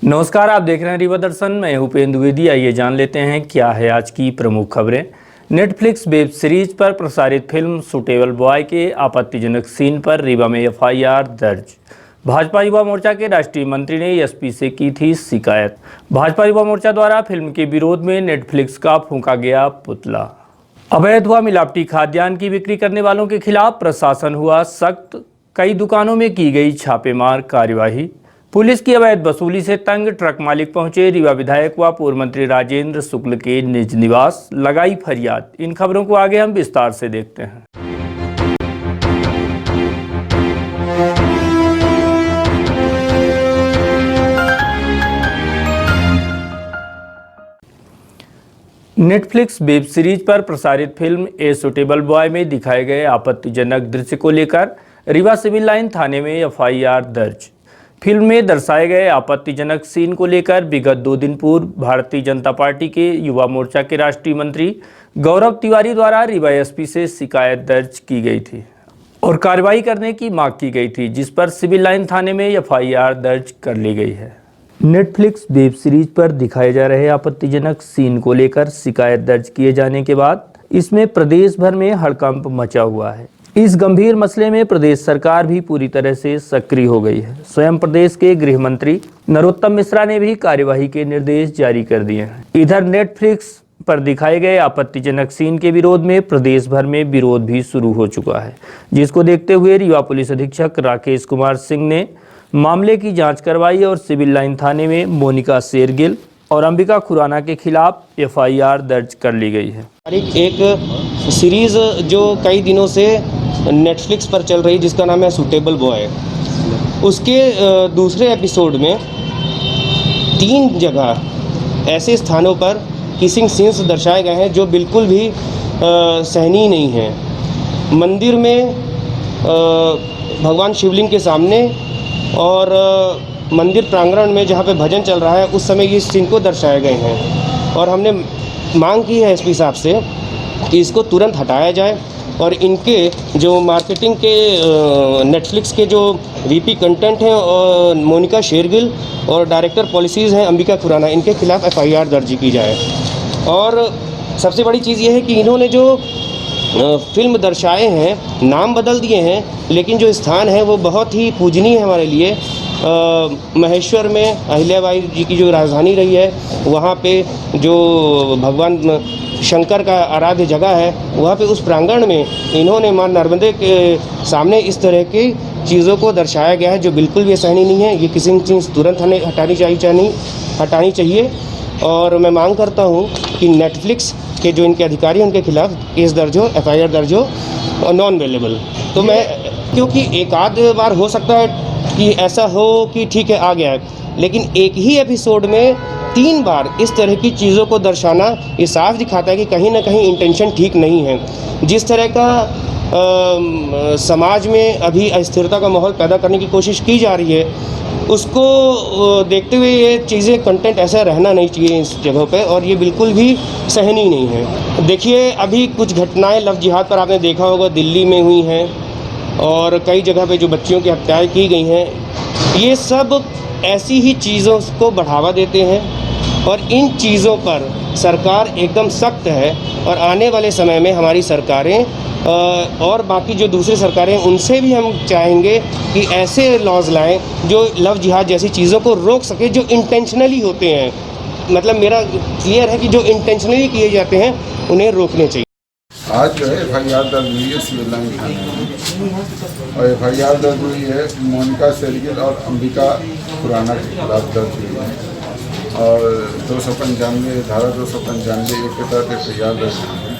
नमस्कार, आप देख रहे हैं रीवा दर्शन। मैं उपेंद्र द्विवेदी। आइए जान लेते हैं क्या है आज की प्रमुख खबरें। नेटफ्लिक्स वेब सीरीज पर प्रसारित फिल्म सुटेबल बॉय के आपत्तिजनक सीन पर रीवा में एफआईआर दर्ज। भाजपा युवा मोर्चा के राष्ट्रीय मंत्री ने एसपी से की थी शिकायत। भाजपा युवा मोर्चा द्वारा फिल्म के विरोध में नेटफ्लिक्स का फूंका गया पुतला। अवैध व मिलावटी खाद्यान्न की बिक्री करने वालों के खिलाफ प्रशासन हुआ सख्त। कई दुकानों में की गई छापेमार कार्यवाही। पुलिस की अवैध वसूली से तंग ट्रक मालिक पहुंचे रीवा विधायक व पूर्व मंत्री राजेंद्र शुक्ल के निज निवास, लगाई फरियाद। इन खबरों को आगे हम विस्तार से देखते हैं। नेटफ्लिक्स वेब सीरीज पर प्रसारित फिल्म ए सुटेबल बॉय में दिखाए गए आपत्तिजनक दृश्य को लेकर रीवा सिविल लाइन थाने में एफआईआर दर्ज। फिल्म में दर्शाए गए आपत्तिजनक सीन को लेकर विगत 2 दिन पूर्व भारतीय जनता पार्टी के युवा मोर्चा के राष्ट्रीय मंत्री गौरव तिवारी द्वारा रीवा एसपी से शिकायत दर्ज की गई थी और कार्रवाई करने की मांग की गई थी, जिस पर सिविल लाइन थाने में एफआईआर दर्ज कर ली गई है। नेटफ्लिक्स वेब सीरीज पर दिखाए जा रहे आपत्तिजनक सीन को लेकर शिकायत दर्ज किए जाने के बाद इसमें प्रदेश भर में हड़कंप मचा हुआ है। इस गंभीर मसले में प्रदेश सरकार भी पूरी तरह से सक्रिय हो गई है। स्वयं प्रदेश के गृह मंत्री नरोत्तम मिश्रा ने भी कार्यवाही के निर्देश जारी कर दिए हैं। इधर नेटफ्लिक्स पर दिखाए गए आपत्तिजनक सीन के विरोध में प्रदेश भर में विरोध भी शुरू हो चुका है, जिसको देखते हुए रीवा पुलिस अधीक्षक राकेश कुमार सिंह ने मामले की जांच करवाई और सिविल लाइन थाने में मोनिका शेरगिल और अंबिका खुराना के खिलाफ एफआईआर दर्ज कर ली गई है। एक सीरीज जो कई दिनों से नेटफ्लिक्स पर चल रही, जिसका नाम है सुटेबल बॉय, उसके दूसरे एपिसोड में 3 जगह ऐसे स्थानों पर किसिंग सीन्स दर्शाए गए हैं जो बिल्कुल भी सहनीय नहीं हैं। मंदिर में भगवान शिवलिंग के सामने और मंदिर प्रांगण में जहाँ पे भजन चल रहा है, उस समय ये सीन को दर्शाए गए हैं और हमने मांग की है एसपी साहब से कि इसको तुरंत हटाया जाए और इनके जो मार्केटिंग के नेटफ्लिक्स के जो वीपी कंटेंट हैं और मोनिका शेरगिल और डायरेक्टर पॉलिसीज़ हैं अंबिका खुराना, इनके खिलाफ एफआईआर दर्ज की जाए। और सबसे बड़ी चीज़ ये है कि इन्होंने जो फिल्म दर्शाए हैं, नाम बदल दिए हैं, लेकिन जो स्थान है वो बहुत ही पूजनीय है हमारे लिए। महेश्वर में अहिल्याबाई जी की जो राजधानी रही है, वहाँ पे जो भगवान शंकर का आराध्य जगह है, वहाँ पे उस प्रांगण में इन्होंने मां नर्मदे के सामने इस तरह की चीज़ों को दर्शाया गया है जो बिल्कुल भी सहनीय नहीं है। ये किसी चीज़ तुरंत हमें हटानी चाहिए और मैं मांग करता हूँ कि नेटफ्लिक्स के जो इनके अधिकारी हैं उनके खिलाफ केस दर्ज हो, एफआईआर दर्ज हो और नॉन अवेलेबल। तो मैं, क्योंकि एक आध बार हो सकता है कि ऐसा हो कि ठीक है आ गया है, लेकिन एक ही एपिसोड में 3 बार इस तरह की चीज़ों को दर्शाना ये साफ दिखाता है कि कहीं ना कहीं इंटेंशन ठीक नहीं है। जिस तरह का समाज में अभी अस्थिरता का माहौल पैदा करने की कोशिश की जा रही है, उसको देखते हुए ये चीज़ें, कंटेंट ऐसा रहना नहीं चाहिए इस जगह पे और ये बिल्कुल भी सहनीय नहीं है। देखिए, अभी कुछ घटनाएं लव जिहाद पर आपने देखा होगा, दिल्ली में हुई हैं और कई जगह पे जो बच्चियों की हत्याएं की गई हैं, ये सब ऐसी ही चीज़ों को बढ़ावा देते हैं और इन चीज़ों पर सरकार एकदम सख्त है। और आने वाले समय में हमारी सरकारें और बाकी जो दूसरी सरकारें, उनसे भी हम चाहेंगे कि ऐसे लॉज लाएं जो लव जिहाद जैसी चीज़ों को रोक सके, जो इंटेंशनली होते हैं। मतलब मेरा क्लियर है कि जो इंटेंशनली किए जाते हैं उन्हें रोकने चाहिए। आज जो है एफआईआर दर्ज हुई है सिविल लाइन थाने में और एफआईआर दर्ज हुई है मोनिका शेरगिल और अंबिका खुराना के खिलाफ दर्ज हुई है और 295 धारा 295 के तहत एफआईआर दर्ज हुई है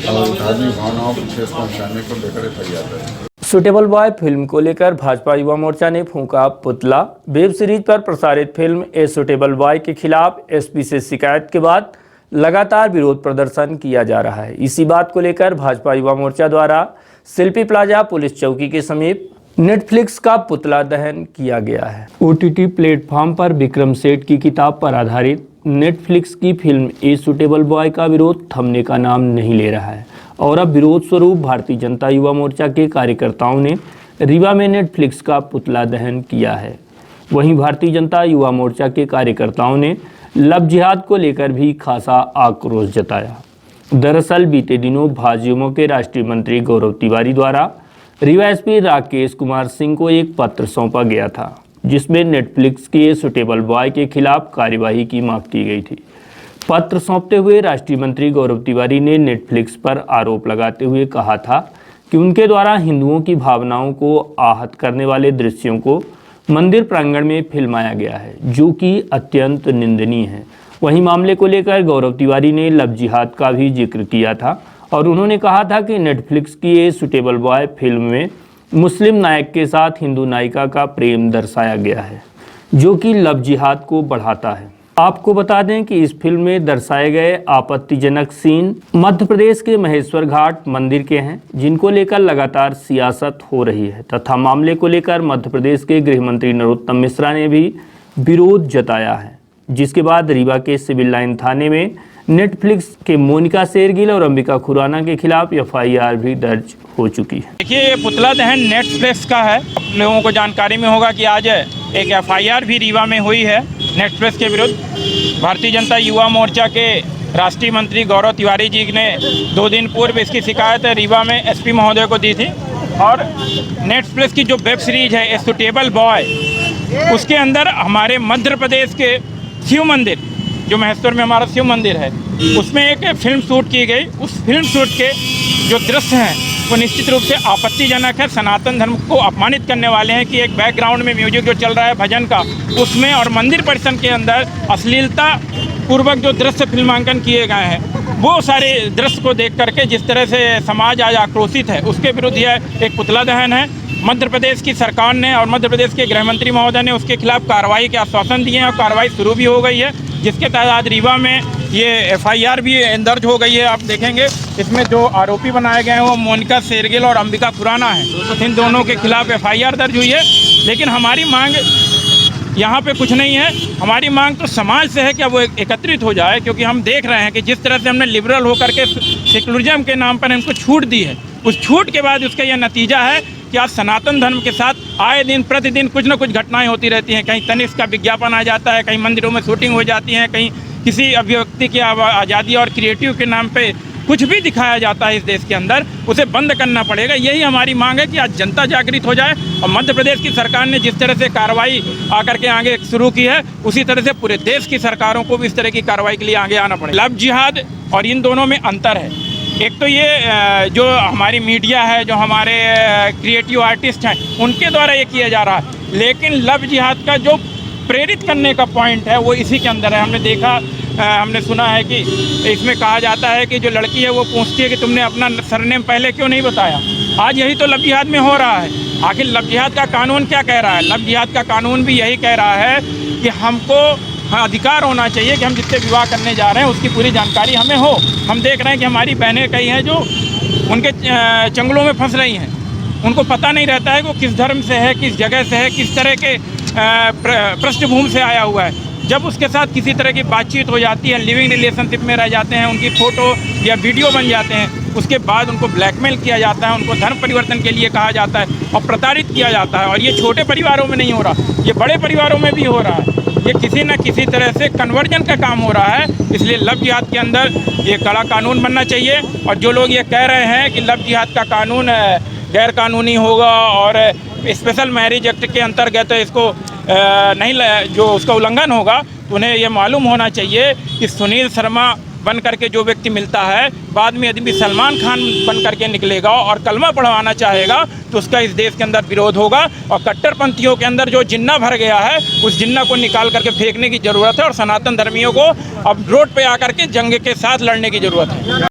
और धार्मिक भावनाओं को ठेस पहुँचाने को लेकर एफआईआर दर्ज। सुटेबल बॉय फिल्म को लेकर भाजपा युवा मोर्चा ने फूंका पुतला। वेब सीरीज पर प्रसारित फिल्म ए सुटेबल बॉय के खिलाफ एसपी से शिकायत के बाद लगातार विरोध प्रदर्शन किया जा रहा है। इसी बात को लेकर भाजपा युवा मोर्चा द्वारा शिल्पी प्लाजा पुलिस चौकी के समीप नेटफ्लिक्स का पुतला दहन किया गया है। ओटीटी प्लेटफॉर्म पर विक्रम सेठ की किताब पर आधारित नेटफ्लिक्स की फिल्म ए सुटेबल बॉय का विरोध थमने का नाम नहीं ले रहा है और अब विरोध स्वरूप भारतीय जनता युवा मोर्चा के कार्यकर्ताओं ने रीवा में नेटफ्लिक्स का पुतला दहन किया है। वहीं भारतीय जनता युवा मोर्चा के कार्यकर्ताओं ने लव जिहाद को लेकर भी खासा आक्रोश जताया। दरअसल बीते दिनों भाजयुमो के राष्ट्रीय मंत्री गौरव तिवारी द्वारा रीवा एसपी राकेश कुमार सिंह को एक पत्र सौंपा गया था, जिसमें नेटफ्लिक्स के सुटेबल बॉय के खिलाफ कार्यवाही की मांग की गई थी। पत्र सौंपते हुए राष्ट्रीय मंत्री गौरव तिवारी ने नेटफ्लिक्स पर आरोप लगाते हुए कहा था कि उनके द्वारा हिंदुओं की भावनाओं को आहत करने वाले दृश्यों को मंदिर प्रांगण में फिल्माया गया है, जो कि अत्यंत निंदनीय है। वहीं मामले को लेकर गौरव तिवारी ने लव जिहाद का भी जिक्र किया था और उन्होंने कहा था कि नेटफ्लिक्स की ये सुटेबल बॉय फिल्म में मुस्लिम नायक के साथ हिंदू नायिका का प्रेम दर्शाया गया है, जो कि लव जिहाद को बढ़ाता है। आपको बता दें कि इस फिल्म में दर्शाए गए आपत्तिजनक सीन मध्य प्रदेश के महेश्वर घाट मंदिर के हैं, जिनको लेकर लगातार सियासत हो रही है तथा मामले को लेकर मध्य प्रदेश के गृह मंत्री नरोत्तम मिश्रा ने भी विरोध जताया है, जिसके बाद रीवा के सिविल लाइन थाने में नेटफ्लिक्स के मोनिका शेरगिल और अंबिका खुराना के खिलाफ एफआईआर भी दर्ज हो चुकी है। देखिए, ये पुतला दहन नेटफ्लिक्स का है। आप लोगों को जानकारी में होगा कि आज एक एफआईआर भी रीवा में हुई है नेटफ्लिक्स के विरुद्ध। भारतीय जनता युवा मोर्चा के राष्ट्रीय मंत्री गौरव तिवारी जी ने 2 दिन पूर्व इसकी शिकायत रीवा में एसपी महोदय को दी थी और नेटफ्लिक्स की जो वेब सीरीज है ए सुटेबल बॉय, उसके अंदर हमारे मध्य प्रदेश के शिव मंदिर, जो महेश्वर में हमारा शिव मंदिर है, उसमें एक फिल्म शूट की गई। उस फिल्म शूट के जो दृश्य हैं वो निश्चित रूप से आपत्तिजनक है, सनातन धर्म को अपमानित करने वाले हैं कि एक बैकग्राउंड में म्यूजिक जो चल रहा है भजन का, उसमें और मंदिर परिसर के अंदर अश्लीलता पूर्वक जो दृश्य फिल्मांकन किए गए हैं, वो सारे दृश्य को देख करके जिस तरह से समाज आज आक्रोशित है, उसके विरुद्ध यह एक पुतला दहन है। मध्य प्रदेश की सरकार ने और मध्य प्रदेश के गृह मंत्री महोदय ने उसके खिलाफ कार्रवाई के आश्वासन दिए हैं और कार्रवाई शुरू भी हो गई है, जिसके तहत आज रीवा में ये एफआईआर भी दर्ज हो गई है। आप देखेंगे इसमें जो आरोपी बनाए गए हैं वो मोनिका शेरगिल और अंबिका खुराना है। इन दोनों के खिलाफ एफआईआर दर्ज हुई है। लेकिन हमारी मांग यहाँ पे कुछ नहीं है, हमारी मांग तो समाज से है कि अब वो एकत्रित हो जाए, क्योंकि हम देख रहे हैं कि जिस तरह से हमने लिबरल होकर के सेकुलरिज्म के नाम पर इनको छूट दी है, उस छूट के बाद उसका यह नतीजा है कि आज सनातन धर्म के साथ आए दिन प्रतिदिन कुछ न कुछ घटनाएं होती रहती हैं। कहीं तनिष्क का विज्ञापन आ जाता है, कहीं मंदिरों में शूटिंग हो जाती है, कहीं किसी अभिव्यक्ति की आज़ादी और क्रिएटिव के नाम पे कुछ भी दिखाया जाता है इस देश के अंदर, उसे बंद करना पड़ेगा। यही हमारी मांग है कि आज जनता जागृत हो जाए और मध्य प्रदेश की सरकार ने जिस तरह से कार्रवाई आकर के आगे शुरू की है, उसी तरह से पूरे देश की सरकारों को भी इस तरह की कार्रवाई के लिए आगे आना पड़ेगा। लव जिहाद और इन दोनों में अंतर है। एक तो ये जो हमारी मीडिया है, जो हमारे क्रिएटिव आर्टिस्ट हैं, उनके द्वारा ये किया जा रहा है, लेकिन लव जिहाद का जो प्रेरित करने का पॉइंट है वो इसी के अंदर है। हमने देखा, हमने सुना है कि इसमें कहा जाता है कि जो लड़की है वो पूछती है कि तुमने अपना सरनेम पहले क्यों नहीं बताया। आज यही तो लव जिहाद में हो रहा है। आखिर लव जिहाद का कानून क्या कह रहा है? लव जिहाद का कानून भी यही कह रहा है कि हमको अधिकार होना चाहिए कि हम जिससे विवाह करने जा रहे हैं उसकी पूरी जानकारी हमें हो। हम देख रहे हैं कि हमारी बहनें कई हैं जो उनके चंगलों में फंस रही हैं, उनको पता नहीं रहता है कि वो किस धर्म से है, किस जगह से है, किस तरह के पृष्ठभूमि से आया हुआ है। जब उसके साथ किसी तरह की बातचीत हो जाती है, लिविंग रिलेशनशिप में रह जाते हैं, उनकी फ़ोटो या वीडियो बन जाते हैं, उसके बाद उनको ब्लैकमेल किया जाता है, उनको धर्म परिवर्तन के लिए कहा जाता है और प्रताड़ित किया जाता है। और ये छोटे परिवारों में नहीं हो रहा, ये बड़े परिवारों में भी हो रहा है। ये किसी न किसी तरह से कन्वर्जन का काम हो रहा है। इसलिए लव जिहाद के अंदर ये कड़ा कानून बनना चाहिए। और जो लोग ये कह रहे हैं कि लव जिहाद का कानून गैर कानूनी होगा और स्पेशल मैरिज एक्ट के अंतर्गत इसको नहीं, जो उसका उल्लंघन होगा, तो उन्हें ये मालूम होना चाहिए कि सुनील शर्मा बन करके जो व्यक्ति मिलता है, बाद में यदि सलमान खान बन करके निकलेगा और कलमा पढ़वाना चाहेगा तो उसका इस देश के अंदर विरोध होगा। और कट्टरपंथियों के अंदर जो जिन्ना भर गया है, उस जिन्ना को निकाल करके फेंकने की ज़रूरत है और सनातन धर्मियों को अब रोड पे आकर के जंग के साथ लड़ने की ज़रूरत है।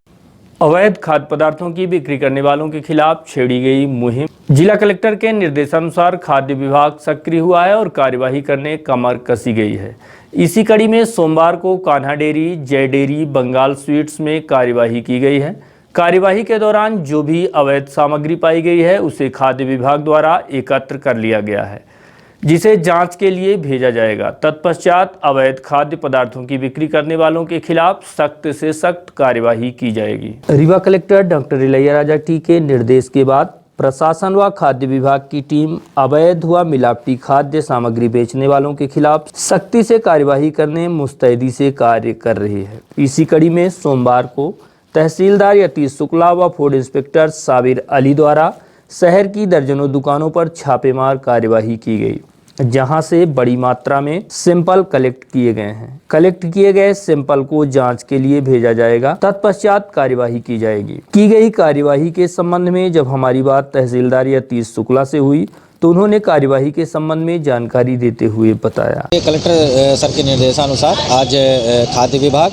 अवैध खाद्य पदार्थों की बिक्री करने वालों के खिलाफ छेड़ी गई मुहिम। जिला कलेक्टर के निर्देशानुसार खाद्य विभाग सक्रिय हुआ है और कार्यवाही करने कमर कसी गई है। इसी कड़ी में सोमवार को कान्हा डेयरी, जय डेयरी, बंगाल स्वीट्स में कार्यवाही की गई है। कार्यवाही के दौरान जो भी अवैध सामग्री पाई गई है उसे खाद्य विभाग द्वारा एकत्र कर लिया गया है, जिसे जांच के लिए भेजा जाएगा। तत्पश्चात अवैध खाद्य पदार्थों की बिक्री करने वालों के खिलाफ सख्त से सख्त कार्यवाही की जाएगी। Rewa collector doctor Ilaiya Raja T के निर्देश के बाद प्रशासन व खाद्य विभाग की टीम अवैध व मिलावटी खाद्य सामग्री बेचने वालों के खिलाफ सख्ती से कार्यवाही करने मुस्तैदी से कार्य कर रही है। इसी कड़ी में सोमवार को तहसीलदार यतीश शुक्ला व फूड इंस्पेक्टर साबिर अली द्वारा शहर की दर्जनों दुकानों पर छापेमार कार्यवाही की गई, जहां से बड़ी मात्रा में सैंपल कलेक्ट किए गए हैं। कलेक्ट किए गए सैंपल को जांच के लिए भेजा जाएगा, तत्पश्चात कार्यवाही की जाएगी। की गई कार्यवाही के संबंध में जब हमारी बात तहसीलदार यतीश शुक्ला से हुई तो उन्होंने कार्यवाही के संबंध में जानकारी देते हुए बताया। कलेक्टर सर के निर्देशानुसार आज खाद्य विभाग,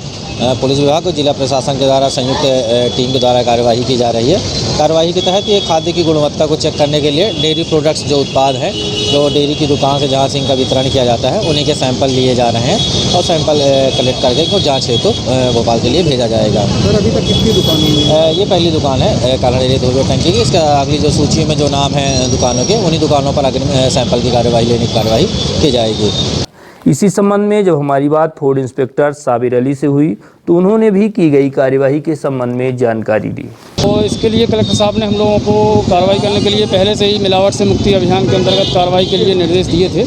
पुलिस विभाग और जिला प्रशासन के द्वारा संयुक्त टीम के द्वारा कार्यवाही की जा रही है। कार्यवाही के तहत ये खाद्य की गुणवत्ता को चेक करने के लिए डेयरी प्रोडक्ट्स जो उत्पाद हैं, जो डेयरी की दुकान से जहाँ से इनका वितरण किया जाता है, उन्हीं के सैंपल लिए जा रहे हैं और सैंपल कलेक्ट करके इनको जाँच हेतु भोपाल के लिए भेजा जाएगा। सर अभी तक कितनी दुकानों में? ये पहली दुकान है काला डेयरी धोबी टंकी की। इसका अगली जो सूची में जो नाम है दुकानों के, उन्हीं दुकानों पर अग्रिम सैंपल की कार्यवाही लेने की कार्यवाही की जाएगी। इसी संबंध में जब हमारी बात फूड इंस्पेक्टर साबिर अली से हुई तो उन्होंने भी की गई कार्यवाही के संबंध में जानकारी दी। तो इसके लिए कलेक्टर साहब ने हम लोगों को कार्रवाई करने के लिए पहले से ही मिलावट से मुक्ति अभियान के अंतर्गत कार्रवाई के लिए निर्देश दिए थे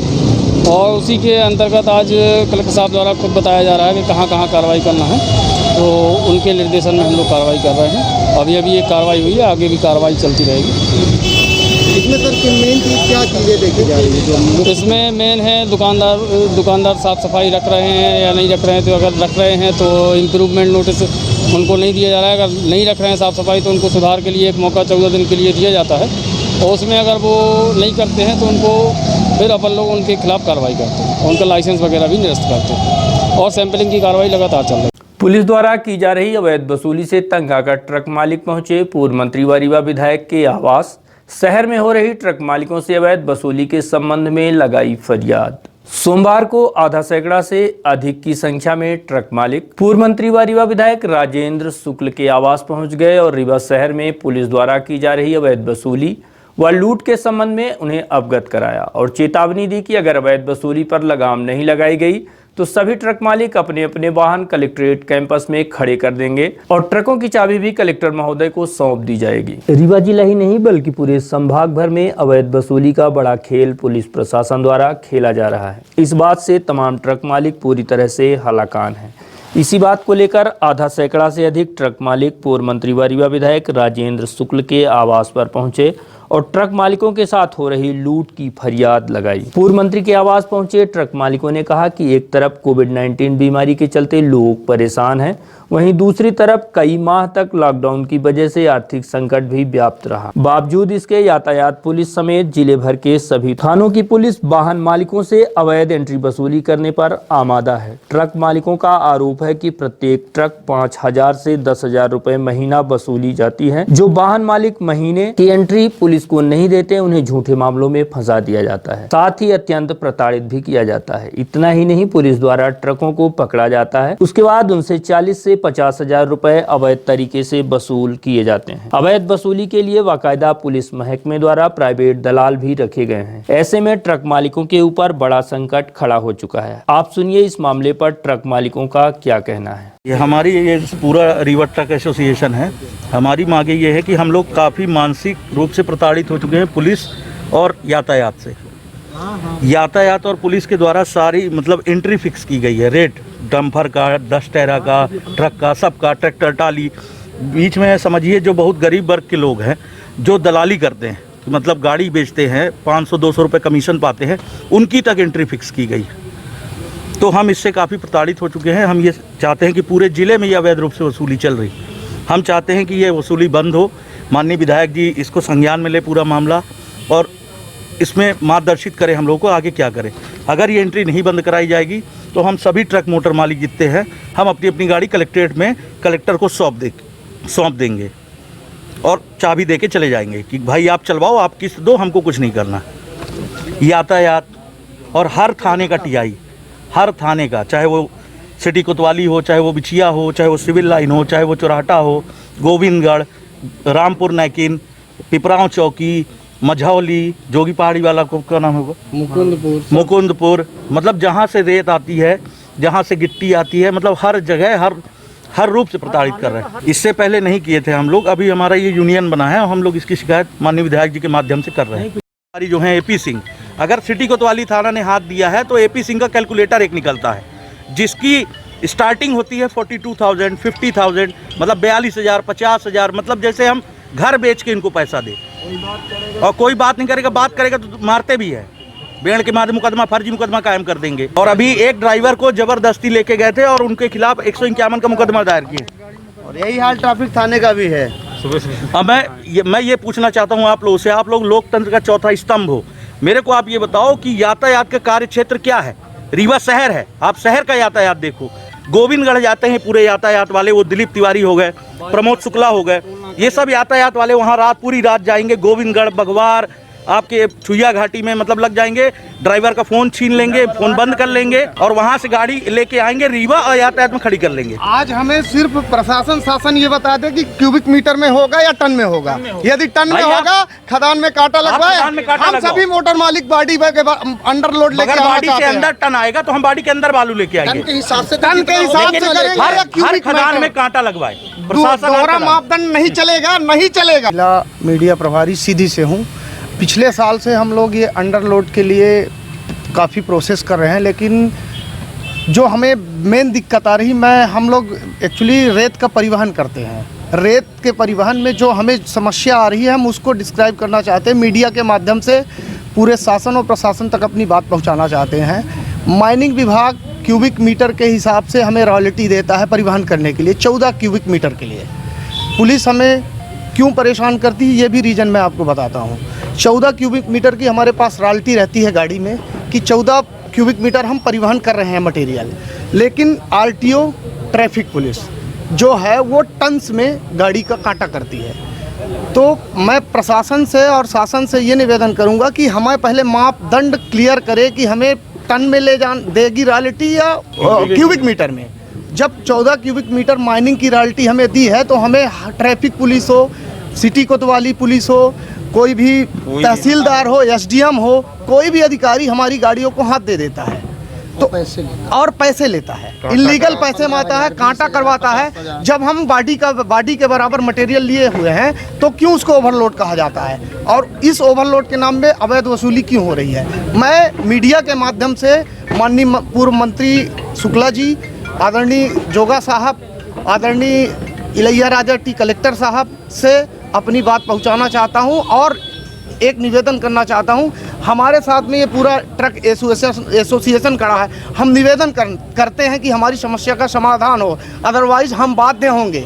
और उसी के अंतर्गत आज कलेक्टर साहब द्वारा खुद बताया जा रहा है कि कहाँ कहाँ कार्रवाई करना है। तो उनके निर्देशन में हम लोग कार्रवाई कर रहे हैं। अभी ये कार्रवाई हुई है, आगे भी कार्रवाई चलती रहेगी। इसमें सर मेन चीज़ क्या चीज़ें देखी जा रही है? जो इसमें मेन है दुकानदार साफ़ सफाई रख रहे हैं या नहीं रख रहे हैं। तो अगर रख रहे हैं तो इम्प्रूवमेंट नोटिस उनको नहीं दिया जा रहा है। अगर नहीं रख रहे हैं साफ़ सफाई तो उनको सुधार के लिए एक मौका 14 दिन के लिए दिया जाता है और उसमें अगर वो नहीं करते हैं तो उनको फिर अपन लोग उनके खिलाफ़ कार्रवाई करते हैं, उनका लाइसेंस वगैरह भी निरस्त करते हैं और सैंपलिंग की कार्रवाई लगातार चल रही है। पुलिस द्वारा की जा रही अवैध वसूली से तंग आकर ट्रक मालिक पहुंचे। पूर्व मंत्री व रीवा विधायक के आवास। शहर में हो रही ट्रक मालिकों से अवैध वसूली के संबंध में लगाई फरियाद। सोमवार को आधा सैकड़ा से अधिक की संख्या में ट्रक मालिक पूर्व मंत्री व रीवा विधायक राजेंद्र शुक्ल के आवास पहुंच गए और रीवा शहर में पुलिस द्वारा की जा रही अवैध वसूली व लूट के संबंध में उन्हें अवगत कराया और चेतावनी दी कि अगर अवैध वसूली पर लगाम नहीं लगाई गई तो सभी ट्रक मालिक अपने अपने वाहन कलेक्ट्रेट कैंपस में खड़े कर देंगे और ट्रकों की चाबी भी कलेक्टर महोदय को सौंप दी जाएगी। रीवा जिला ही नहीं बल्कि पूरे संभाग भर में अवैध वसूली का बड़ा खेल पुलिस प्रशासन द्वारा खेला जा रहा है। इस बात से तमाम ट्रक मालिक पूरी तरह से हलाकान हैं। इसी बात को लेकर आधा सैकड़ा से अधिक ट्रक मालिक पूर्व मंत्री व रीवा विधायक राजेंद्र शुक्ल के आवास पर पहुंचे और ट्रक मालिकों के साथ हो रही लूट की फरियाद लगाई। पूर्व मंत्री के आवास पहुंचे ट्रक मालिकों ने कहा कि एक तरफ कोविड-19 बीमारी के चलते लोग परेशान हैं, वहीं दूसरी तरफ कई माह तक लॉकडाउन की वजह से आर्थिक संकट भी व्याप्त रहा। बावजूद इसके यातायात पुलिस समेत जिले भर के सभी थानों की पुलिस वाहन मालिकों से अवैध एंट्री वसूली करने पर आमादा है। ट्रक मालिकों का आरोप है कि प्रत्येक ट्रक 5,000 से 10,000 रुपए महीना वसूली जाती है। जो वाहन मालिक महीने की एंट्री पुलिस को नहीं देते उन्हें झूठे मामलों में फंसा दिया जाता है, साथ ही अत्यंत प्रताड़ित भी किया जाता है। इतना ही नहीं, पुलिस द्वारा ट्रकों को पकड़ा जाता है, उसके बाद उनसे 40 से 50,000 रुपए अवैध तरीके से वसूल किए जाते हैं। अवैध वसूली के लिए बाकायदा पुलिस महकमे द्वारा प्राइवेट दलाल भी रखे गए हैं। ऐसे में ट्रक मालिकों के ऊपर बड़ा संकट खड़ा हो चुका है। आप सुनिए इस मामले पर ट्रक मालिकों का क्या कहना है। ये पूरा रीवा ट्रक एसोसिएशन है। हमारी मांगे ये है कि हम लोग काफ़ी मानसिक रूप से प्रताड़ित हो चुके हैं पुलिस और यातायात से। यातायात और पुलिस के द्वारा सारी एंट्री फिक्स की गई है, रेट डंपर का, 10 टैरा का, ट्रक का, सबका, ट्रैक्टर टाली। बीच में समझिए जो बहुत गरीब वर्ग के लोग हैं जो दलाली करते हैं, गाड़ी बेचते हैं, 500-200 रुपये कमीशन पाते हैं, उनकी तक एंट्री फिक्स की गई है। तो हम इससे काफ़ी प्रताड़ित हो चुके हैं। हम ये चाहते हैं कि पूरे ज़िले में ये अवैध रूप से वसूली चल रही। हम चाहते हैं कि ये वसूली बंद हो। माननीय विधायक जी इसको संज्ञान में ले पूरा मामला और इसमें मार्गदर्शित करें हम लोगों को आगे क्या करें। अगर ये एंट्री नहीं बंद कराई जाएगी तो हम सभी ट्रक मोटर मालिक जितने हैं हम अपनी अपनी गाड़ी कलेक्ट्रेट में कलेक्टर को सौंप देंगे और चाबी दे के चले जाएंगे कि भाई आप चलवाओ, आप किस्त दो, हमको कुछ नहीं करना। यातायात और हर थाने का TI, हर थाने का, चाहे वो सिटी कोतवाली हो, चाहे वो बिछिया हो, चाहे वो सिविल लाइन हो, चाहे वो चौराहा हो, गोविंदगढ़, रामपुर नैकिन, पिपराव चौकी, मझौली, जोगी पहाड़ी वाला को क्या नाम होगा, मुकुंदपुर, जहाँ से रेत आती है, जहाँ से गिट्टी आती है, हर जगह हर रूप से प्रताड़ित कर रहे हैं। इससे पहले नहीं किए थे हम लोग, अभी हमारा ये यूनियन बना है और हम लोग इसकी शिकायत माननीय विधायक जी के माध्यम से कर रहे हैं। हमारी जो है AP सिंह, अगर सिटी कोतवाली थाना ने हाथ दिया है तो AP सिंह का कैलकुलेटर एक निकलता है जिसकी स्टार्टिंग होती है 42,000, 50,000, मतलब 42,000, 50,000, मतलब जैसे हम घर बेच के इनको पैसा दे। और कोई बात नहीं करेगा, बात करेगा तो मारते भी है, बेड़ के माध्यम मुकदमा, फर्जी मुकदमा कायम कर देंगे। और अभी एक ड्राइवर को जबरदस्ती लेके गए थे और उनके खिलाफ 151 का मुकदमा दायर किए। और यही हाल ट्रैफिक थाने का भी है। अब मैं ये पूछना चाहता हूँ आप लोगों से, आप लोग लोकतंत्र का चौथा स्तंभ हो, मेरे को आप ये बताओ कि यातायात का कार्य क्षेत्र क्या है। रीवा शहर है, आप शहर का यातायात देखो। गोविंदगढ़ जाते हैं पूरे यातायात वाले, वो दिलीप तिवारी हो गए, प्रमोद शुक्ला हो गए, ये सब यातायात वाले वहाँ पूरी रात जाएंगे। गोविंदगढ़, बघवार, आपके छुइया घाटी में मतलब लग जाएंगे, ड्राइवर का फ़ोन छीन लेंगे, फ़ोन बंद कर लेंगे और वहाँ से गाड़ी लेके आएंगे रीवा और यातायात में खड़ी कर लेंगे। आज हमें सिर्फ प्रशासन शासन ये बता दे कि क्यूबिक मीटर में होगा या टन में होगा। यदि टन में होगा, खदान में कांटा लगवाए, हम सभी मोटर मालिक बाडी के अंडर लोड लेकर बाडी से अंदर टन आएगा तो हम बाडी के अंदर बालू लेके आएंगे, टन के हिसाब से करेंगे। हर खदान में कांटा लगवाए। दोहरा मापदंड नहीं चलेगा, नहीं चलेगा। जिला मीडिया प्रभारी सीधी से हूँ। पिछले साल से हम लोग ये अंडरलोड के लिए काफ़ी प्रोसेस कर रहे हैं, लेकिन जो हमें मेन दिक्कत आ रही, हम लोग एक्चुअली रेत का परिवहन करते हैं। रेत के परिवहन में जो हमें समस्या आ रही है, हम उसको डिस्क्राइब करना चाहते हैं, मीडिया के माध्यम से पूरे शासन और प्रशासन तक अपनी बात पहुंचाना चाहते हैं। माइनिंग विभाग क्यूबिक मीटर के हिसाब से हमें रॉयल्टी देता है परिवहन करने के लिए, 14 क्यूबिक मीटर के लिए। पुलिस हमें क्यों परेशान करती है, ये भी रीज़न मैं आपको बताता हूँ। 14 क्यूबिक मीटर की हमारे पास रॉयल्टी रहती है गाड़ी में कि 14 क्यूबिक मीटर हम परिवहन कर रहे हैं मटेरियल, लेकिन RTO ट्रैफिक पुलिस जो है वो टन्स में गाड़ी का कांटा करती है। तो मैं प्रशासन से और शासन से ये निवेदन करूंगा कि हमें पहले मापदंड क्लियर करे कि हमें टन में ले देगी रॉयल्टी या क्यूबिक मीटर में। जब 14 क्यूबिक मीटर माइनिंग की रॉयल्टी हमें दी है तो हमें ट्रैफिक पुलिस हो, सिटी कोतवाली पुलिस हो, कोई भी तहसीलदार हो, SDM हो, कोई भी अधिकारी हमारी गाड़ियों को हाथ दे देता है तो पैसे लेता है, इलीगल पैसे मारता है, कांटा करवाता है। जब हम बाडी के बराबर मटेरियल लिए हुए हैं तो क्यों उसको ओवरलोड कहा जाता है, और इस ओवरलोड के नाम में अवैध वसूली क्यों हो रही है। मैं मीडिया के माध्यम से माननीय पूर्व मंत्री शुक्ला जी, आदरणीय जोगा साहब, आदरणीय इलैया राजा टी कलेक्टर साहब से अपनी बात पहुंचाना चाहता हूं और एक निवेदन करना चाहता हूं। हमारे साथ में ये पूरा ट्रक एसोसिएशन खड़ा है। हम निवेदन करते हैं कि हमारी समस्या का समाधान हो, अदरवाइज हम बाध्य होंगे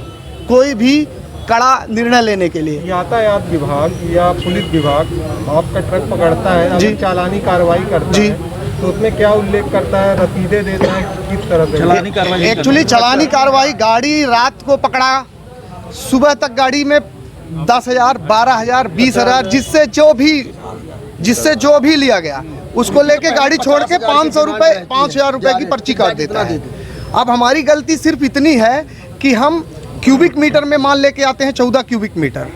कोई भी कड़ा निर्णय लेने के लिए। यातायात विभाग या पुलिस विभाग आपका ट्रक पकड़ता है, अगर चालानी कार्रवाई करता है तो उसमें क्या उल्लेख करता है, रसीदें देता है, किस तरह से चालानी कार्रवाई? एक्चुअली चालानी कार्रवाई, गाड़ी रात को पकड़ा, सुबह तक गाड़ी में 10,000, 12,000, 20,000, जिससे जो भी लिया गया उसको लेके गाड़ी छोड़ के 500 रुपये, 5,000 रुपये की पर्ची काट देता है। अब हमारी गलती सिर्फ इतनी है कि हम क्यूबिक मीटर में माल लेके आते हैं 14 क्यूबिक मीटर,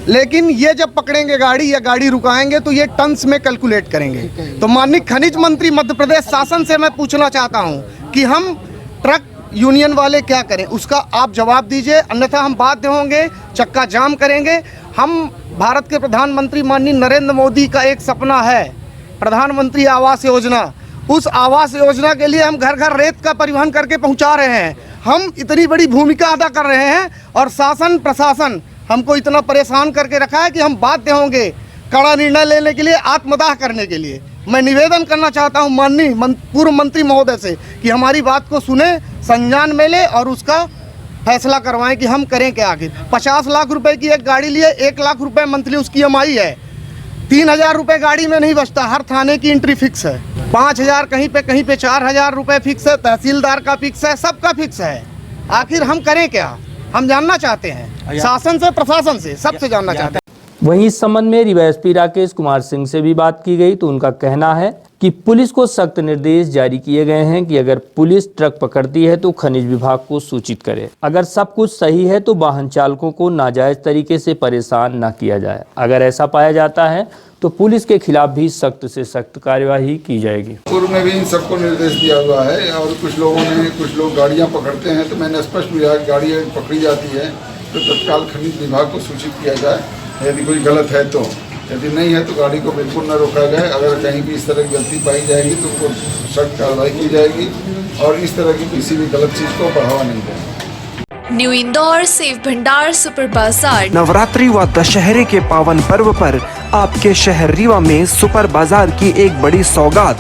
लेकिन ये जब पकड़ेंगे गाड़ी या गाड़ी रुकाएंगे तो ये टन्स में कैलकुलेट करेंगे। तो माननीय खनिज मंत्री मध्य प्रदेश शासन से मैं पूछना चाहता हूँ कि हम ट्रक यूनियन वाले क्या करें, उसका आप जवाब दीजिए, अन्यथा हम बाध्य होंगे, चक्का जाम करेंगे। हम भारत के प्रधानमंत्री माननीय नरेंद्र मोदी का एक सपना है प्रधानमंत्री आवास योजना, उस आवास योजना के लिए हम घर घर रेत का परिवहन करके पहुंचा रहे हैं। हम इतनी बड़ी भूमिका अदा कर रहे हैं और शासन प्रशासन हमको इतना परेशान करके रखा है कि हम बाध्य होंगे कड़ा निर्णय लेने के लिए, आत्मदाह करने के लिए। मैं निवेदन करना चाहता हूं माननीय पूर्व मंत्री महोदय से कि हमारी बात को सुने, संज्ञान में ले और उसका फैसला करवाएं कि हम करें क्या। आखिर 50 लाख रुपए की एक गाड़ी लिए 1 लाख रुपए मंथली उसकी EMI है, 3,000 रुपये गाड़ी में नहीं बचता। हर थाने की एंट्री फिक्स है, 5,000 कहीं पे 4,000 रुपये फिक्स है, तहसीलदार का फिक्स है, सबका फिक्स है। आखिर हम करें क्या, हम जानना चाहते हैं, शासन से प्रशासन से सबसे जानना चाहते हैं। वहीं इस संबंध में रीवा SP राकेश कुमार सिंह से भी बात की गई तो उनका कहना है कि पुलिस को सख्त निर्देश जारी किए गए हैं कि अगर पुलिस ट्रक पकड़ती है तो खनिज विभाग को सूचित करे। अगर सब कुछ सही है तो वाहन चालकों को नाजायज तरीके से परेशान न किया जाए। अगर ऐसा पाया जाता है तो पुलिस के खिलाफ भी सख्त से सख्त कार्यवाही की जाएगी। पूर्व में भी इन सबको निर्देश दिया हुआ है और कुछ लोग गाड़ियां पकड़ते हैं तो मैंने स्पष्ट किया गाड़ियां पकड़ी जाती है तो तत्काल खनिज विभाग को सूचित किया जाए, यदि कोई गलत है तो। यदि नहीं है तो गाड़ी को बिल्कुल न रोका जाए। अगर कहीं भी इस तरह की गलती पाई जाएगी तो उनको सख्त कार्रवाई की जाएगी और इस तरह की किसी भी गलत चीज़ को बढ़ावा नहीं देंगे। New Indore save Bhandar super बाजार। नवरात्रि व दशहरे के पावन पर्व पर आपके शहर रीवा में सुपर बाजार की एक बड़ी सौगात।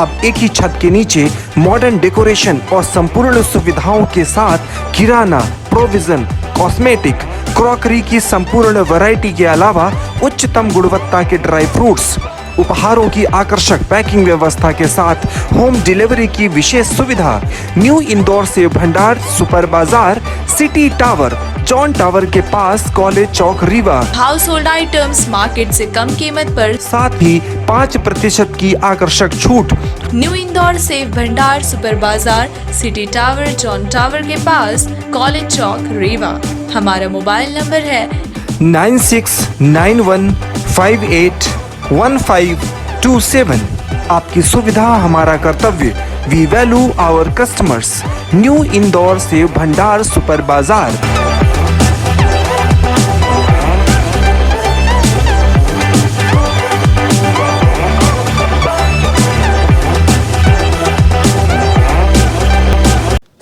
अब एक ही छत के नीचे मॉडर्न डेकोरेशन और संपूर्ण सुविधाओं के साथ किराना, प्रोविजन, कॉस्मेटिक, क्रॉकरी की संपूर्ण वैरायटी के अलावा उच्चतम गुणवत्ता के ड्राई फ्रूट्स, उपहारों की आकर्षक पैकिंग व्यवस्था के साथ होम डिलीवरी की विशेष सुविधा। New Indore save Bhandar super Bazaar, city tower, John tower के पास, college Chowk, Rewa. Household items market से कम कीमत पर, साथ ही 5% की आकर्षक छूट। New Indore save Bhandar super Bazaar, city tower, John tower के पास, कॉलेज चौक, रीवा। हमारा मोबाइल नंबर है 9691581527। आपकी सुविधा हमारा कर्तव्य। We value our customers. New Indore save Bhandar super Bazaar.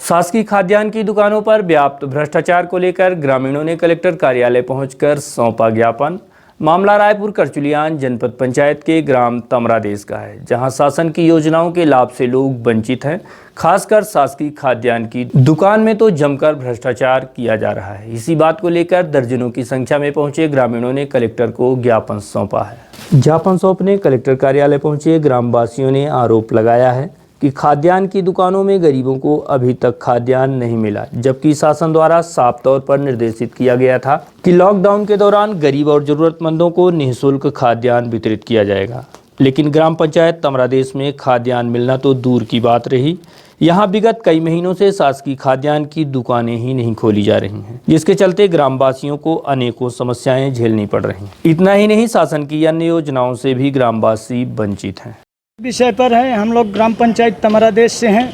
शासकीय खाद्यान्न की दुकानों पर व्याप्त भ्रष्टाचार को लेकर ग्रामीणों ने कलेक्टर कार्यालय पहुंचकर सौंपा ज्ञापन। मामला रायपुर करचुलियान जनपद पंचायत के ग्राम तमरादेश का है, जहां शासन की योजनाओं के लाभ से लोग वंचित हैं। खासकर शासकीय खाद्यान्न की दुकान में तो जमकर भ्रष्टाचार किया जा रहा है। इसी बात को लेकर दर्जनों की संख्या में पहुंचे ग्रामीणों ने कलेक्टर को ज्ञापन सौंपा है। ज्ञापन सौंपने कलेक्टर कार्यालय पहुंचे ग्रामवासियों ने आरोप लगाया है कि खाद्यान्न की दुकानों में गरीबों को अभी तक खाद्यान्न नहीं मिला, जबकि शासन द्वारा साफ तौर पर निर्देशित किया गया था कि लॉकडाउन के दौरान गरीब और जरूरतमंदों को निःशुल्क खाद्यान्न वितरित किया जाएगा। लेकिन ग्राम पंचायत तमरादेश में खाद्यान्न मिलना तो दूर की बात रही, यहाँ विगत कई महीनों से शासकीय खाद्यान्न की दुकानें ही नहीं खोली जा रही हैं, जिसके चलते ग्रामवासियों को अनेकों समस्याएं झेलनी पड़ रही हैं। इतना ही नहीं, शासन की अन्य योजनाओं से भी ग्रामवासी वंचित हैं। विषय पर है, हम लोग ग्राम पंचायत तमरादेश से हैं,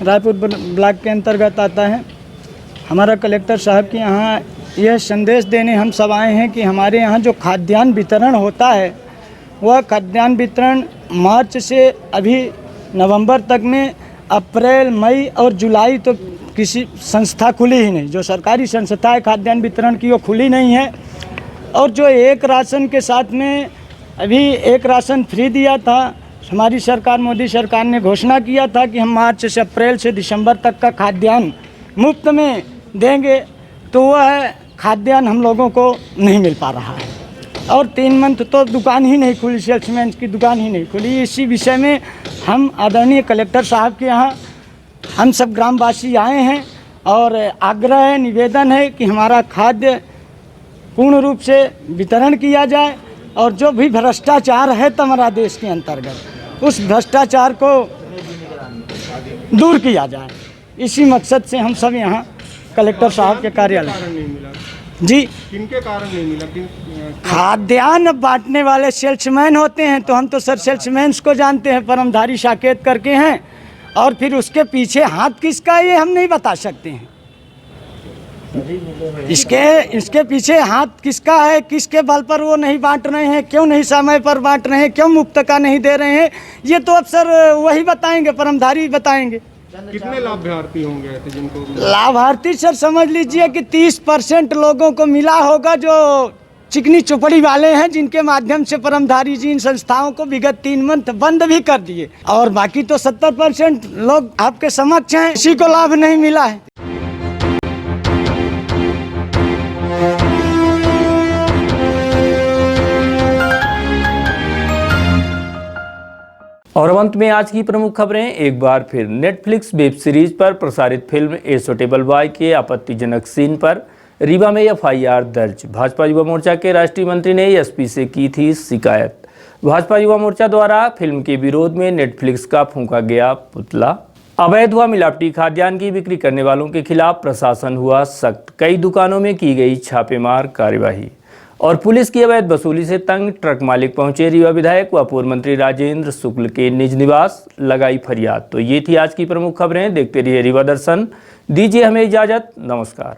रायपुर ब्लॉक के अंतर्गत आता है। हमारा कलेक्टर साहब के यहाँ यह संदेश देने हम सब आए हैं कि हमारे यहाँ जो खाद्यान्न वितरण होता है वह खाद्यान्न वितरण मार्च से अभी नवंबर तक में अप्रैल, मई और जुलाई तो किसी संस्था खुली ही नहीं। जो सरकारी संस्था है खाद्यान्न वितरण की वो खुली नहीं है। और जो एक राशन के साथ में अभी एक राशन फ्री दिया था, हमारी सरकार मोदी सरकार ने घोषणा किया था कि हम मार्च से अप्रैल से दिसंबर तक का खाद्यान्न मुफ्त में देंगे, तो वह खाद्यान्न हम लोगों को नहीं मिल पा रहा है। और 3 मंथ तो दुकान ही नहीं खुली, सेल्समैन की दुकान ही नहीं खुली। इसी विषय में हम आदरणीय कलेक्टर साहब के यहाँ हम सब ग्रामवासी आए हैं और आग्रह है, निवेदन है कि हमारा खाद्य पूर्ण रूप से वितरण किया जाए और जो भी भ्रष्टाचार है तमरादेश के अंतर्गत उस भ्रष्टाचार को दूर किया जाए। इसी मकसद से हम सब यहाँ कलेक्टर साहब के कार्यालय जी। किनके कारण नहीं मिला? खाद्यान्न बांटने वाले सेल्समैन होते हैं, तो हम तो सर सेल्समैन को जानते हैं, परमधारी साकेत करके हैं, और फिर उसके पीछे हाथ किसका ये हम नहीं बता सकते हैं। इसके पीछे हाथ किसका है, किसके बल पर वो नहीं बांट रहे हैं, क्यों नहीं समय पर बांट रहे हैं, क्यों मुफ्त का नहीं दे रहे हैं, ये तो अब सर वही बताएंगे, परमधारी बताएंगे। कितने लाभार्थी होंगे ऐसे जिनको? लाभार्थी सर समझ लीजिए कि 30% लोगों को मिला होगा, जो चिकनी चुपड़ी वाले हैं, जिनके माध्यम से परमधारी जी इन संस्थाओं को विगत 3 मंथ बंद भी कर दिए, और बाकी तो 70% लोग आपके समक्ष हैं, किसी को लाभ नहीं मिला है। और अब अंत में आज की प्रमुख खबरें एक बार फिर। नेटफ्लिक्स वेब सीरीज पर प्रसारित फिल्म ए सुटेबल बॉय के आपत्तिजनक सीन पर रीवा में एफआईआर दर्ज। भाजपा युवा मोर्चा के राष्ट्रीय मंत्री ने एसपी से की थी शिकायत। भाजपा युवा मोर्चा द्वारा फिल्म के विरोध में नेटफ्लिक्स का फूंका गया पुतला। अवैध व मिलावटी खाद्यान्न की बिक्री करने वालों के खिलाफ प्रशासन हुआ सख्त। कई दुकानों में की गई छापेमार कार्यवाही। और पुलिस की अवैध वसूली से तंग ट्रक मालिक पहुंचे रीवा विधायक व पूर्व मंत्री राजेंद्र शुक्ल के निज निवास, लगाई फरियाद। तो ये थी आज की प्रमुख खबरें। देखते रहिए रीवा दर्शन। दीजिए हमें इजाजत। नमस्कार।